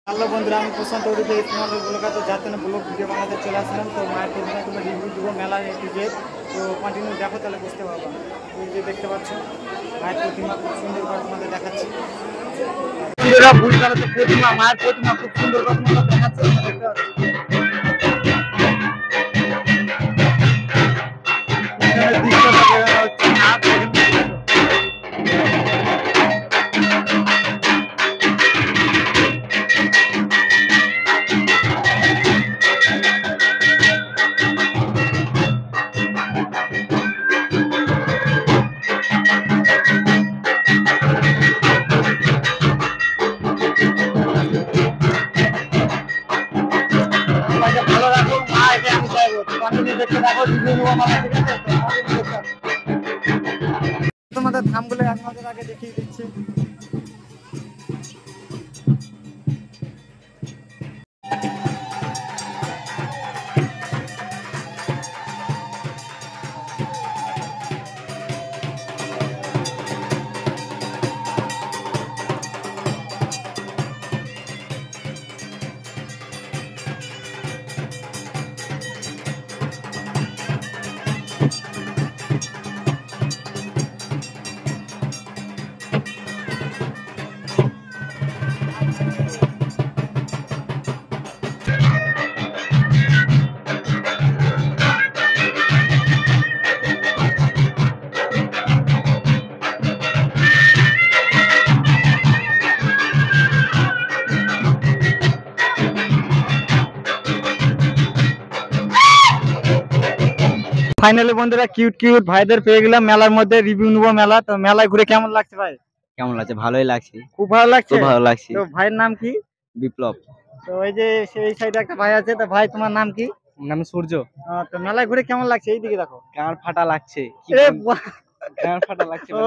Hello বন্ধুরা, আমি প্রশান্ত ওড়িতে তোমাদের ব্লগাতে যাতে না ব্লগ ভিডিও বানাতে চলে আসলাম। তো মায়ের প্রতিমা তোমরা রিভিউ দেবো মেলার যে তো কন্টিনিউ দেখো, তাহলে বুঝতে পারবো। এই যে দেখতে পাচ্ছ মায়ের প্রতিমা খুব সুন্দর করে তোমাদের দেখাচ্ছি। বন্ধুরা বুঝতে পারছো প্রতিমা, মায়ের প্রতিমা খুব সুন্দর করে তোমাদের দেখাচ্ছি। ভালো রাখো মা, এটা আমি চাইবো কন্টিনিউ দেখতে থাকো, রিভিউ নেবো আমার, ঠিক আছে? তোমাদের থামগুলো এক নজর আগে দেখিয়ে দিচ্ছি। ফাইনালি বন্ধুরা কিউট কিউট ভাইদের পেয়ে গেলাম মেলার মধ্যে, রিভিউ নেবো মেলা। তো মেলায় ঘুরে কেমন লাগছে ভাই? কেমন লাগছে? ভালোই লাগছে, খুব ভালো লাগছে, খুব ভালো লাগছে। তো ভাইয়ের নাম কি? বিপ্লব। তো এই যে সেই সাইডে একটা ভাই আছে, তো ভাই তোমার নাম কি? নাম সূর্য। তো মেলায় ঘুরে কেমন লাগছে? এইদিকে দেখো, গান ফাটা লাগছে, গান ফাটা লাগছে। ও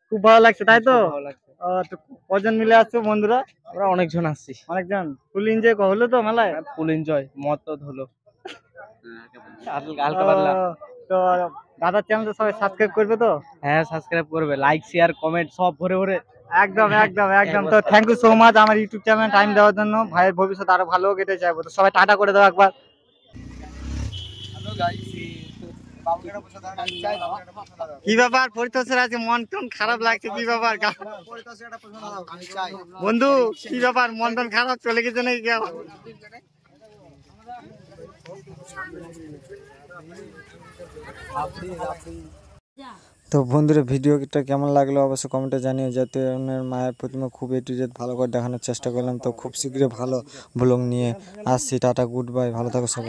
খুব ভালো লাগছে তাই তো? ভালো লাগছে। তো কজন মিলে আসছো বন্ধুরা? আমরা অনেকজন আসছি। অনেকজন। ফুল এনজয় হলো তো মেলায়? ফুল এনজয়, মদ তো হলো হালকা পাতলা। তো দাদার চ্যানেলটা সবাই সাবস্ক্রাইব করবে তো? হ্যাঁ, সাবস্ক্রাইব করবে, লাইক শেয়ার কমেন্ট সব ভরে ভরে। একদম একদম একদম। তো থ্যাংক ইউ সো মাচ আমার ইউটিউব চ্যানেল টাইম দেওয়ার জন্য। ভাইয়ের ভবিষ্যৎ আরো ভালো কেটে যাবো। তো সবাই টাটা করে দাও একবার। কি ব্যাপার পরিতোষের আছে, মন টন খারাপ লাগছে, কি ব্যাপার বন্ধু? কি ব্যাপার মন টন খারাপ, চলে গেছে নাকি কেউ? তো বন্ধুরা ভিডিওটা কেমন লাগলো অবশ্যই কমেন্টে জানিয়ে। যাতে মায়ের প্রতিমা খুব এ টু জেড ভালো করে দেখানোর চেষ্টা করলাম। তো খুব শীঘ্রই ভালো ব্লগ নিয়ে আসছি। টাটা, গুড বাই, ভালো থাকো সবাই।